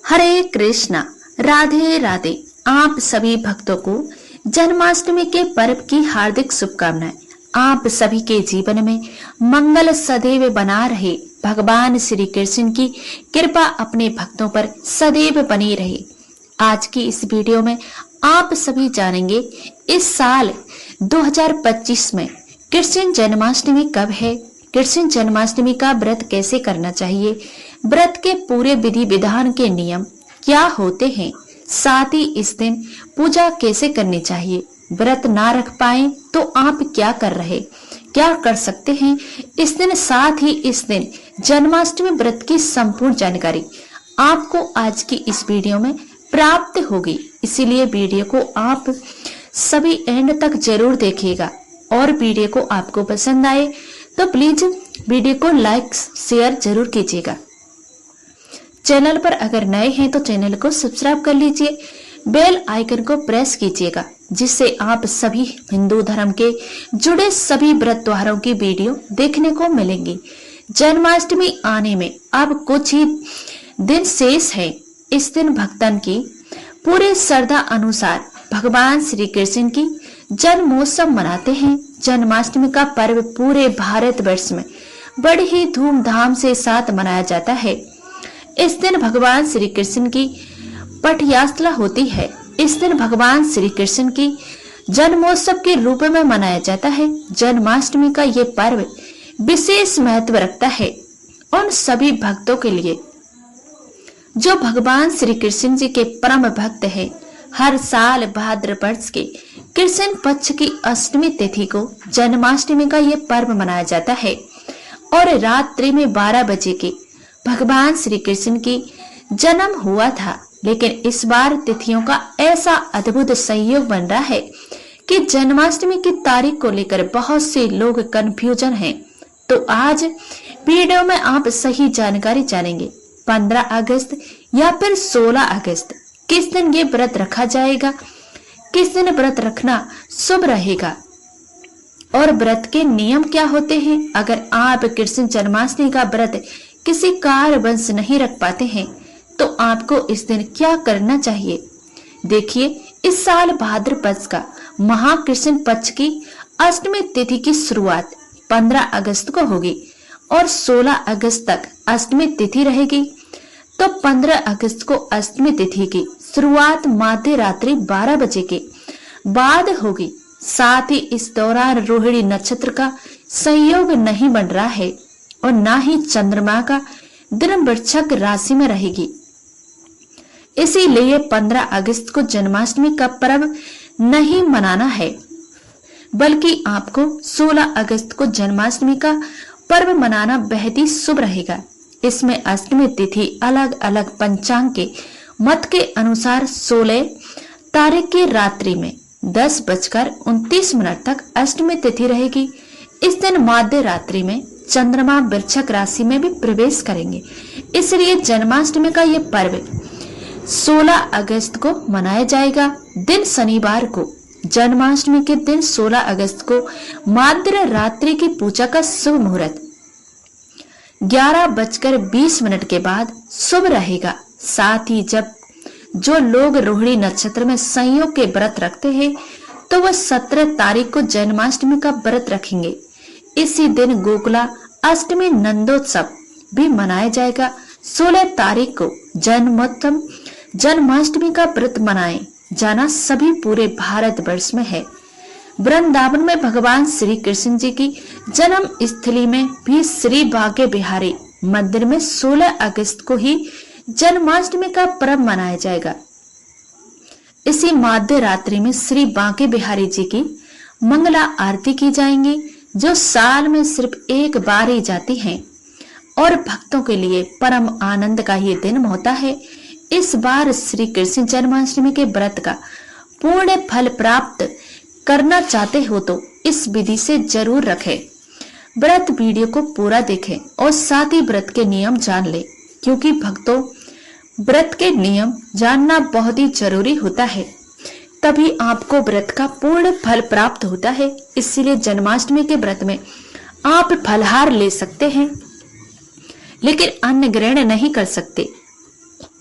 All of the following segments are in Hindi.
हरे कृष्णा, राधे राधे। आप सभी भक्तों को जन्माष्टमी के पर्व की हार्दिक शुभकामनाएं। आप सभी के जीवन में मंगल सदैव बना रहे, भगवान श्री कृष्ण की कृपा अपने भक्तों पर सदैव बनी रहे। आज की इस वीडियो में आप सभी जानेंगे इस साल 2025 में कृष्ण जन्माष्टमी कब है, कृष्ण जन्माष्टमी का व्रत कैसे करना चाहिए, व्रत के पूरे विधि विधान के नियम क्या होते हैं, साथ ही इस दिन पूजा कैसे करनी चाहिए, व्रत ना रख पाए तो आप क्या कर सकते हैं इस दिन, साथ ही इस दिन जन्माष्टमी व्रत की संपूर्ण जानकारी आपको आज की इस वीडियो में प्राप्त होगी। इसीलिए वीडियो को आप सभी एंड तक जरूर देखिएगा और वीडियो को आपको पसंद आए तो प्लीज वीडियो को लाइक शेयर जरूर कीजिएगा। चैनल पर अगर नए हैं तो चैनल को सब्सक्राइब कर लीजिए, बेल आइकन को प्रेस कीजिएगा, जिससे आप सभी हिंदू धर्म के जुड़े सभी व्रत त्योहारों की वीडियो देखने को मिलेंगी। जन्माष्टमी आने में अब कुछ ही दिन शेष है। इस दिन भक्तन की पूरे श्रद्धा अनुसार भगवान श्री कृष्ण की जन्मोत्सव मनाते हैं। जन्माष्टमी का पर्व पूरे भारतवर्ष में बड़े ही धूमधाम से साथ मनाया जाता है। इस दिन भगवान श्री कृष्ण की पट यात्रा होती है। इस दिन भगवान श्री कृष्ण की जन्मोत्सव के रूप में मनाया जाता है। जन्माष्टमी का ये पर्व विशेष महत्व रखता है उन सभी भक्तों के लिए जो भगवान श्री कृष्ण जी के परम भक्त हैं। हर साल भाद्रपद के कृष्ण पक्ष की अष्टमी तिथि को जन्माष्टमी का ये पर्व मनाया जाता है और रात्रि में 12 बजे के भगवान श्री कृष्ण की जन्म हुआ था। लेकिन इस बार तिथियों का ऐसा अद्भुत संयोग बन रहा है कि जन्माष्टमी की तारीख को लेकर बहुत से लोग कंफ्यूजन हैं। तो आज वीडियो में आप सही जानकारी जानेंगे। 15 अगस्त या फिर 16 अगस्त किस दिन ये व्रत रखा जाएगा, किस दिन व्रत रखना शुभ रहेगा और व्रत के नियम क्या होते हैं। अगर आप कृष्ण जन्माष्टमी का व्रत किसी कारणवश नहीं रख पाते हैं तो आपको इस दिन क्या करना चाहिए। देखिए, इस साल भाद्रपद का महाकृष्ण पक्ष की अष्टमी तिथि की शुरुआत 15 अगस्त को होगी और 16 अगस्त तक अष्टमी तिथि रहेगी। तो 15 अगस्त को अष्टमी तिथि की शुरुआत मध्य रात्रि 12 बजे के बाद होगी। साथ ही इस दौरान रोहिणी नक्षत्र का संयोग नहीं बन रहा है और ना ही चंद्रमा का दिन वृश्चिक राशि में रहेगी। इसीलिए 15 अगस्त को जन्माष्टमी का पर्व नहीं मनाना है, बल्कि आपको 16 अगस्त को जन्माष्टमी का पर्व मनाना बेहद ही शुभ रहेगा। इसमें अष्टमी तिथि अलग अलग पंचांग के मत के अनुसार 16 तारीख की रात्रि में 10:29 तक अष्टमी तिथि रहेगी। इस दिन मध्य रात्रि में चंद्रमा वृश्चिक राशि में भी प्रवेश करेंगे। इसलिए जन्माष्टमी का ये पर्व 16 अगस्त को मनाया जाएगा। दिन शनिवार को जन्माष्टमी के दिन 16 अगस्त को मध्य रात्रि की पूजा का शुभ मुहूर्त 11:20 के बाद शुभ रहेगा। साथ ही जब जो लोग रोहिणी नक्षत्र में संयोग के व्रत रखते हैं तो वह 17 तारीख को जन्माष्टमी का व्रत रखेंगे। इसी दिन गोकुला अष्टमी नंदोत्सव भी मनाया जाएगा। 16 तारीख को जन्माष्टमी का व्रत मनाए जाना सभी पूरे भारतवर्ष में है। वृंदावन में भगवान श्री कृष्ण जी की जन्म स्थली में भी श्री बांके बिहारी मंदिर में 16 अगस्त को ही जन्माष्टमी का पर्व मनाया जाएगा। इसी मध्य रात्रि में श्री बांके बिहारी जी की मंगला आरती की जाएंगी, जो साल में सिर्फ एक बार ही जाती है और भक्तों के लिए परम आनंद का ये दिन होता है। इस बार श्री कृष्ण जन्माष्टमी के व्रत का पूर्ण फल प्राप्त करना चाहते हो तो इस विधि से जरूर रखें। व्रत वीडियो को पूरा देखें और साथ ही व्रत के नियम जान ले, क्योंकि भक्तों व्रत के नियम जानना बहुत ही जरूरी होता है, तभी आपको व्रत का पूर्ण फल प्राप्त होता है। इसीलिए जन्माष्टमी के व्रत में आप फलहार ले सकते हैं, लेकिन अन्न ग्रहण नहीं कर सकते।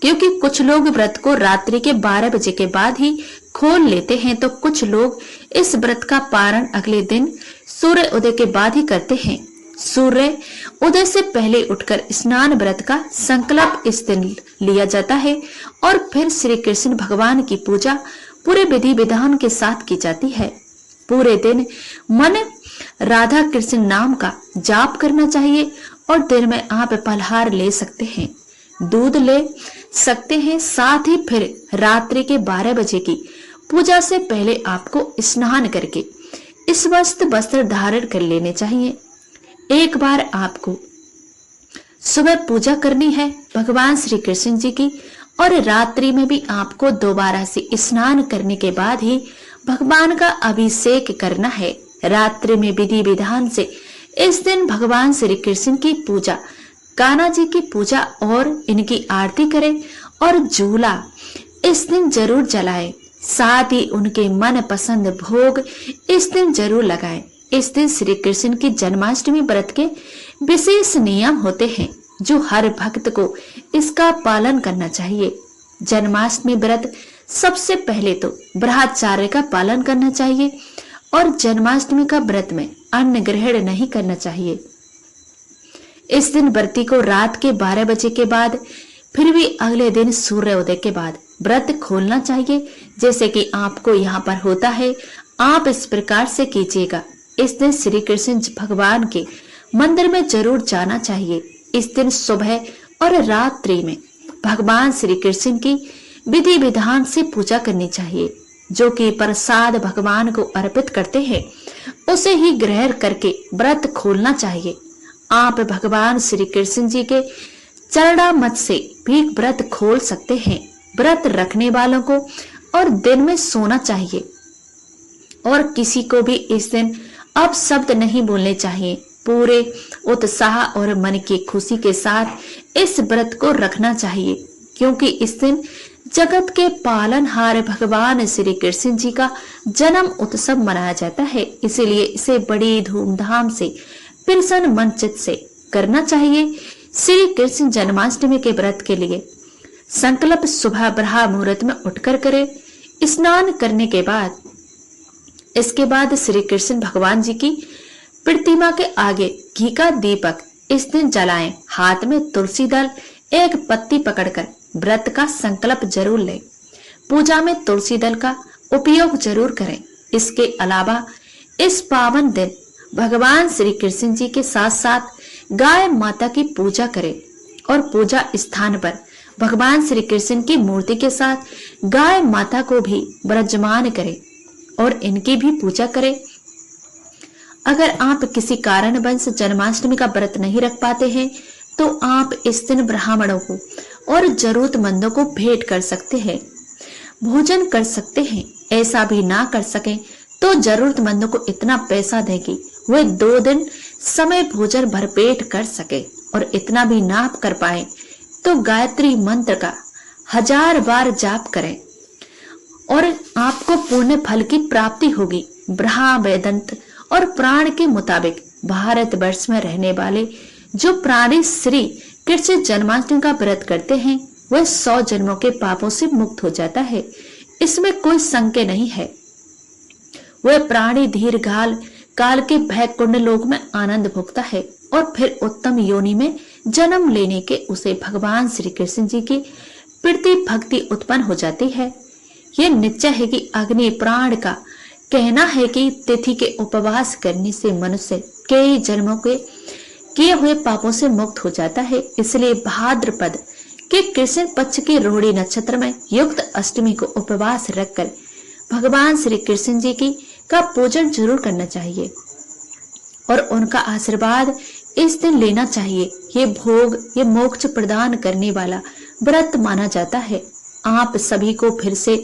क्योंकि कुछ लोग व्रत को रात्रि के 12 बजे के बाद ही खोल लेते हैं, तो कुछ लोग इस व्रत का पारण अगले दिन सूर्य उदय के बाद ही करते हैं। सूर्य उदय से पहले उठकर स्नान व्रत का संकल्प इस दिन लिया जाता है और फिर श्री कृष्ण भगवान की पूजा पूरे विधि विधान के साथ की जाती है। पूरे दिन मन राधा कृष्ण नाम का जाप करना चाहिए और दिन में आप फलहार ले सकते हैं, दूध ले सकते हैं। साथ ही फिर रात्रि के 12 बजे की पूजा से पहले आपको स्नान करके इस वस्त्र धारण कर लेने चाहिए। एक बार आपको सुबह पूजा करनी है भगवान श्री कृष्ण जी की और रात्रि में भी आपको दोबारा से स्नान करने के बाद ही भगवान का अभिषेक करना है। रात्रि में विधि विधान से इस दिन भगवान श्री कृष्ण की पूजा, कान्हा जी की पूजा और इनकी आरती करें और झूला इस दिन जरूर जलाएं। साथ ही उनके मन पसंद भोग इस दिन जरूर लगाएं। इस दिन श्री कृष्ण की जन्माष्टमी व्रत के विशेष नियम होते हैं जो हर भक्त को इसका पालन करना चाहिए। जन्माष्टमी व्रत सबसे पहले तो ब्रह्मचर्य का पालन करना चाहिए और जन्माष्टमी का व्रत में अन्न ग्रहण नहीं करना चाहिए। इस दिन व्रती को रात के 12 बजे के बाद फिर भी अगले दिन सूर्योदय के बाद व्रत खोलना चाहिए, जैसे कि आपको यहाँ पर होता है। आप इस प्रकार से कीजिएगा। इस दिन श्री कृष्ण भगवान के मंदिर में जरूर जाना चाहिए। इस दिन सुबह और रात्रि में भगवान श्री कृष्ण की विधि विधान से पूजा करनी चाहिए। जो कि प्रसाद भगवान को अर्पित करते हैं उसे ही ग्रहण करके व्रत खोलना चाहिए। आप भगवान श्री कृष्ण जी के चरणामृत से भी व्रत खोल सकते हैं। व्रत रखने वालों को और दिन में सोना चाहिए और किसी को भी इस दिन अब शब्द नहीं बोलने चाहिए। पूरे उत्साह और मन की खुशी के साथ इस व्रत को रखना चाहिए, क्योंकि इस दिन जगत के पालनहार भगवान श्री कृष्ण जी का जन्म उत्सव मनाया जाता है। इसलिए इसे बड़ी धूमधाम से प्रसन्न मन चित्त से करना चाहिए। श्री कृष्ण जन्माष्टमी के व्रत के लिए संकल्प सुबह ब्रह्म मुहूर्त में उठकर करें। स्नान करने के बाद इसके बाद श्री कृष्ण भगवान जी की प्रतिमा के आगे घी का दीपक इस दिन जलाएं। हाथ में तुलसी दल एक पत्ती पकड़कर व्रत का संकल्प जरूर लें। पूजा में तुलसी दल का उपयोग जरूर करें। इसके अलावा इस पावन दिन भगवान श्री कृष्ण जी के साथ साथ गाय माता की पूजा करें और पूजा स्थान पर भगवान श्री कृष्ण की मूर्ति के साथ गाय माता को भी विराजमान करें और इनकी भी पूजा करें। अगर आप किसी कारणवश जन्माष्टमी का व्रत नहीं रख पाते हैं तो आप इस दिन ब्राह्मणों को और जरूरतमंदों को भेंट कर सकते हैं, भोजन कर सकते हैं। ऐसा भी ना कर सके तो जरूरतमंदों को इतना पैसा दें कि वे 2 दिन समय भोजन भरपेट कर सके, और इतना भी ना कर पाए तो गायत्री मंत्र का 1000 बार जाप करें और आपको पुण्य फल की प्राप्ति होगी। ब्रह्म वेदांत और प्राण के मुताबिक भारतवर्ष में रहने वाले जो प्राणी श्री कृष्ण जन्माष्टमी का व्रत करते हैं वह 100 जन्मों के पापों से मुक्त हो जाता है। इसमें कोई संशय नहीं है। वह प्राणी दीर्घकाल काल के भैकुंड लोक में आनंद भुगता है और फिर उत्तम योनि में जन्म लेने के उसे भगवान श्री कृष्ण जी की प्रति भक्ति उत्पन्न हो जाती है। यह निश्चय है कि अग्नि प्राण का कहना है कि तिथि के उपवास करने से मनुष्य कई जन्मों के किए हुए पापों से मुक्त हो जाता है। इसलिए भाद्रपद के कृष्ण पक्ष के रोहिणी नक्षत्र में युक्त अष्टमी को उपवास रखकर भगवान श्री कृष्ण जी की का पूजन जरूर करना चाहिए और उनका आशीर्वाद इस दिन लेना चाहिए। ये भोग, ये मोक्ष प्रदान करने वाला व्रत माना जाता है। आप सभी को फिर से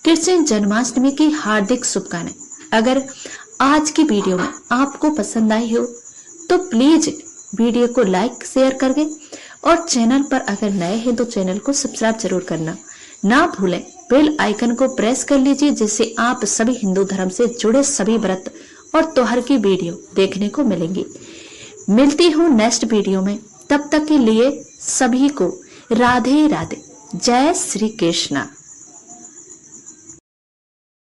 कृष्ण जन्माष्टमी की हार्दिक शुभकामनाएं। अगर आज की वीडियो में आपको पसंद आई हो तो प्लीज वीडियो को लाइक शेयर करके और चैनल पर अगर नए हैं तो चैनल को सब्सक्राइब जरूर करना ना भूलें। बेल आइकन को प्रेस कर लीजिए जिससे आप सभी हिंदू धर्म से जुड़े सभी व्रत और त्योहार की वीडियो देखने को मिलेंगी। मिलती हूँ नेक्स्ट वीडियो में, तब तक के लिए सभी को राधे राधे। जय श्री कृष्ण।